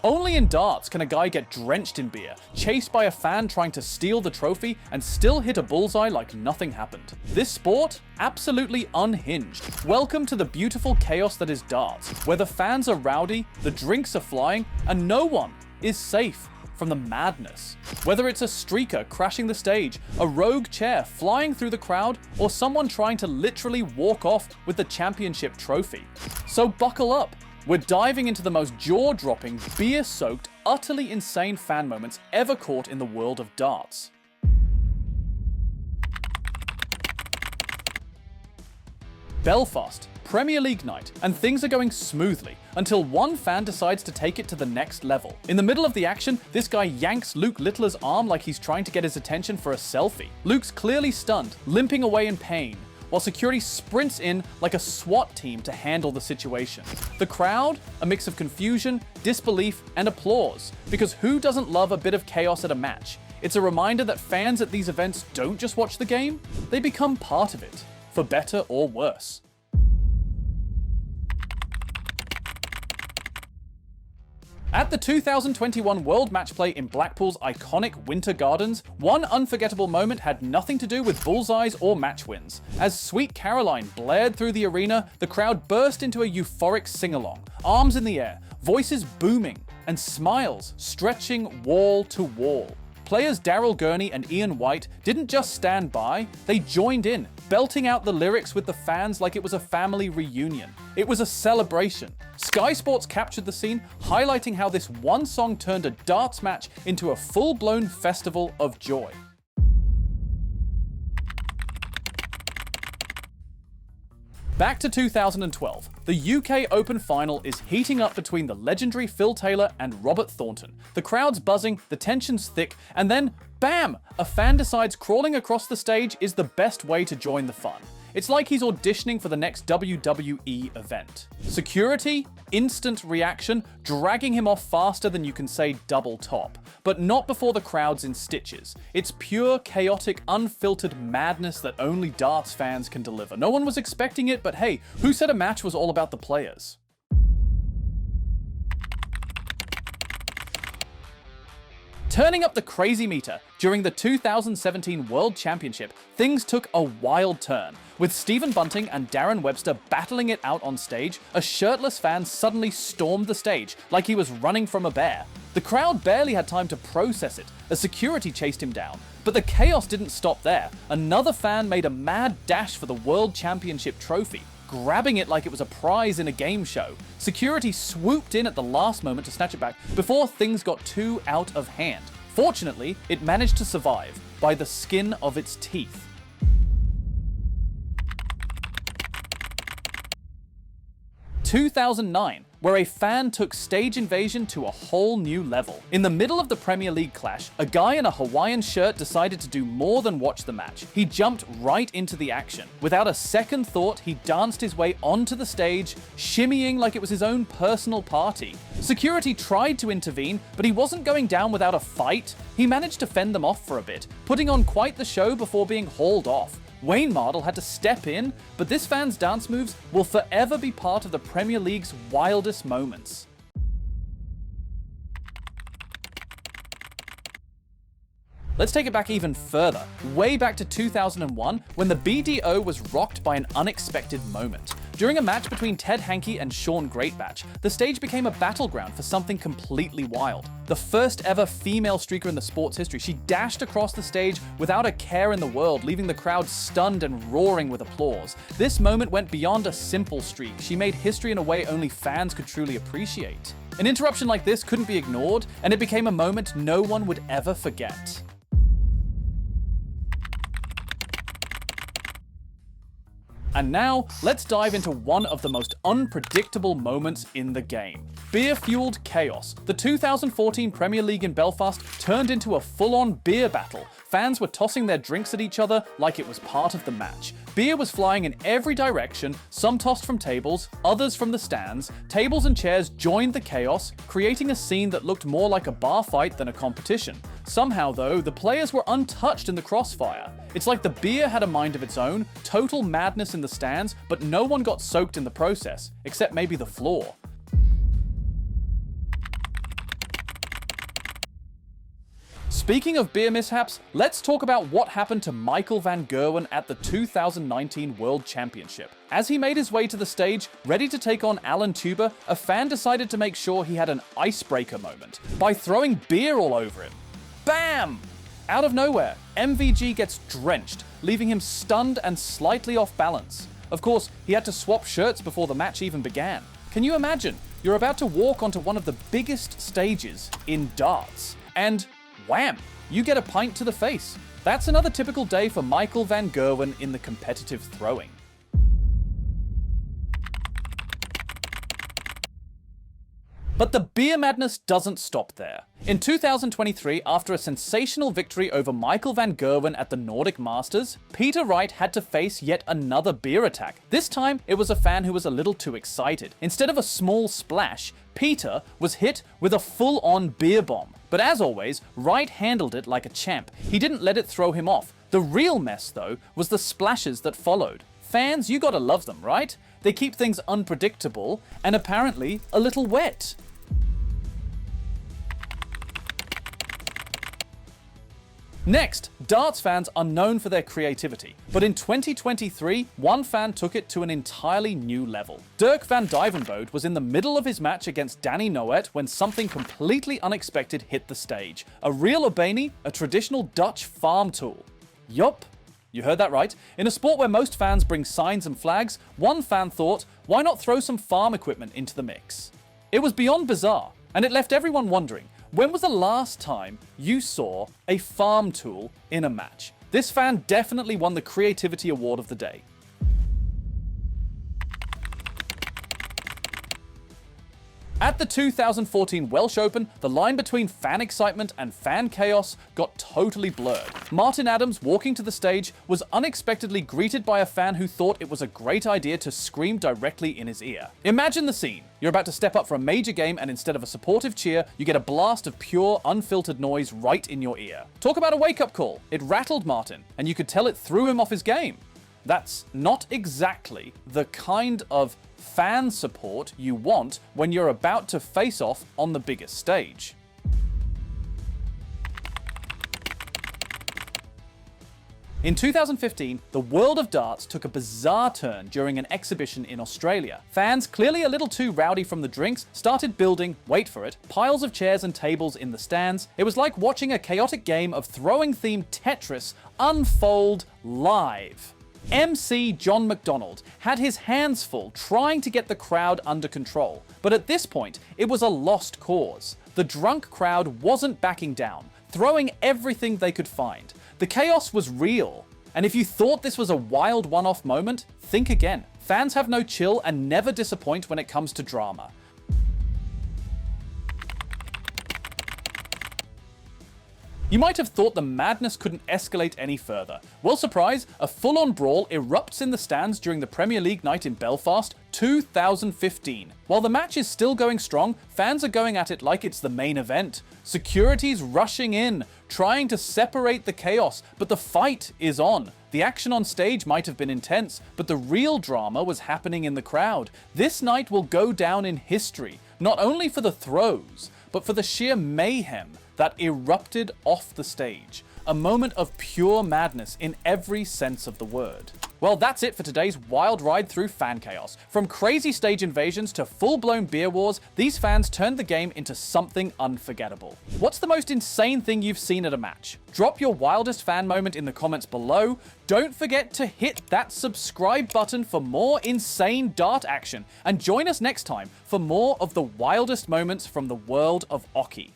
Only in darts can a guy get drenched in beer, chased by a fan trying to steal the trophy, and still hit a bullseye like nothing happened. This sport? Absolutely unhinged. Welcome to the beautiful chaos that is darts, where the fans are rowdy, the drinks are flying, and no one is safe from the madness. Whether it's a streaker crashing the stage, a rogue chair flying through the crowd, or someone trying to literally walk off with the championship trophy. So buckle up. We're diving into the most jaw-dropping, beer-soaked, utterly insane fan moments ever caught in the world of darts. Belfast, Premier League night, and things are going smoothly until one fan decides to take it to the next level. In the middle of the action, this guy yanks Luke Littler's arm like he's trying to get his attention for a selfie. Luke's clearly stunned, limping away in pain, while security sprints in like a SWAT team to handle the situation. The crowd, a mix of confusion, disbelief, and applause, because who doesn't love a bit of chaos at a match? It's a reminder that fans at these events don't just watch the game, they become part of it, for better or worse. At the 2021 World Match Play in Blackpool's iconic Winter Gardens, one unforgettable moment had nothing to do with bullseyes or match wins. As Sweet Caroline blared through the arena, the crowd burst into a euphoric sing-along, arms in the air, voices booming, and smiles stretching wall to wall. Players Daryl Gurney and Ian White didn't just stand by, they joined in, belting out the lyrics with the fans like it was a family reunion. It was a celebration. Sky Sports captured the scene, highlighting how this one song turned a darts match into a full-blown festival of joy. Back to 2012, the UK Open final is heating up between the legendary Phil Taylor and Robert Thornton. The crowd's buzzing, the tension's thick, and then, bam! A fan decides crawling across the stage is the best way to join the fun. It's like he's auditioning for the next WWE event. Security, instant reaction, dragging him off faster than you can say double top. But not before the crowd's in stitches. It's pure, chaotic, unfiltered madness that only darts fans can deliver. No one was expecting it, but hey, who said a match was all about the players? Turning up the crazy meter, during the 2017 World Championship, things took a wild turn. With Stephen Bunting and Darren Webster battling it out on stage, a shirtless fan suddenly stormed the stage like he was running from a bear. The crowd barely had time to process it, as security chased him down. But the chaos didn't stop there. Another fan made a mad dash for the World Championship trophy, grabbing it like it was a prize in a game show. Security swooped in at the last moment to snatch it back before things got too out of hand. Fortunately, it managed to survive by the skin of its teeth. (2009), where a fan took stage invasion to a whole new level. In the middle of the Premier League clash, a guy in a Hawaiian shirt decided to do more than watch the match. He jumped right into the action. Without a second thought, he danced his way onto the stage, shimmying like it was his own personal party. Security tried to intervene, but he wasn't going down without a fight. He managed to fend them off for a bit, putting on quite the show before being hauled off. Wayne Mardle had to step in, but this fan's dance moves will forever be part of the Premier League's wildest moments. Let's take it back even further, way back to 2001, when the BDO was rocked by an unexpected moment. During a match between Ted Hankey and Sean Greatbatch, the stage became a battleground for something completely wild. The first ever female streaker in the sport's history, she dashed across the stage without a care in the world, leaving the crowd stunned and roaring with applause. This moment went beyond a simple streak. She made history in a way only fans could truly appreciate. An interruption like this couldn't be ignored, and it became a moment no one would ever forget. And now, let's dive into one of the most unpredictable moments in the game. Beer-fueled chaos. The 2014 Premier League in Belfast turned into a full-on beer battle. Fans were tossing their drinks at each other like it was part of the match. Beer was flying in every direction, some tossed from tables, others from the stands. Tables and chairs joined the chaos, creating a scene that looked more like a bar fight than a competition. Somehow, though, the players were untouched in the crossfire. It's like the beer had a mind of its own, total madness in the stands, but no one got soaked in the process, except maybe the floor. Speaking of beer mishaps, let's talk about what happened to Michael van Gerwen at the 2019 World Championship. As he made his way to the stage, ready to take on Alan Tuber, a fan decided to make sure he had an icebreaker moment by throwing beer all over him. Bam! Out of nowhere, MVG gets drenched, leaving him stunned and slightly off balance. Of course, he had to swap shirts before the match even began. Can you imagine? You're about to walk onto one of the biggest stages in darts, and wham! You get a pint to the face. That's another typical day for Michael van Gerwen in the competitive throwing. But the beer madness doesn't stop there. In 2023, after a sensational victory over Michael van Gerwen at the Nordic Masters, Peter Wright had to face yet another beer attack. This time, it was a fan who was a little too excited. Instead of a small splash, Peter was hit with a full-on beer bomb. But as always, Wright handled it like a champ. He didn't let it throw him off. The real mess, though, was the splashes that followed. Fans, you gotta love them, right? They keep things unpredictable and apparently a little wet. Next, darts fans are known for their creativity, but in 2023, one fan took it to an entirely new level. Dirk van Dijvenbode was in the middle of his match against Danny Noet when something completely unexpected hit the stage. A real Obani, a traditional Dutch farm tool. Yup, you heard that right. In a sport where most fans bring signs and flags, one fan thought, why not throw some farm equipment into the mix? It was beyond bizarre, and it left everyone wondering, when was the last time you saw a farm tool in a match? This fan definitely won the Creativity Award of the day. At the 2014 Welsh Open, the line between fan excitement and fan chaos got totally blurred. Martin Adams, walking to the stage, was unexpectedly greeted by a fan who thought it was a great idea to scream directly in his ear. Imagine the scene. You're about to step up for a major game, and instead of a supportive cheer, you get a blast of pure, unfiltered noise right in your ear. Talk about a wake-up call. It rattled Martin, and you could tell it threw him off his game. That's not exactly the kind of fan support you want when you're about to face off on the biggest stage. In 2015, the world of darts took a bizarre turn during an exhibition in Australia. Fans, clearly a little too rowdy from the drinks, started building, wait for it, piles of chairs and tables in the stands. It was like watching a chaotic game of throwing-themed Tetris unfold live. MC John McDonald had his hands full trying to get the crowd under control, but at this point, it was a lost cause. The drunk crowd wasn't backing down, throwing everything they could find. The chaos was real, and if you thought this was a wild one-off moment, think again. Fans have no chill and never disappoint when it comes to drama. You might have thought the madness couldn't escalate any further. Well, surprise, a full-on brawl erupts in the stands during the Premier League night in Belfast, 2015. While the match is still going strong, fans are going at it like it's the main event. Security's rushing in, trying to separate the chaos, but the fight is on. The action on stage might have been intense, but the real drama was happening in the crowd. This night will go down in history, not only for the throws, but for the sheer mayhem that erupted off the stage. A moment of pure madness in every sense of the word. Well, that's it for today's wild ride through fan chaos. From crazy stage invasions to full-blown beer wars, these fans turned the game into something unforgettable. What's the most insane thing you've seen at a match? Drop your wildest fan moment in the comments below. Don't forget to hit that subscribe button for more insane dart action, and join us next time for more of the wildest moments from the world of oche.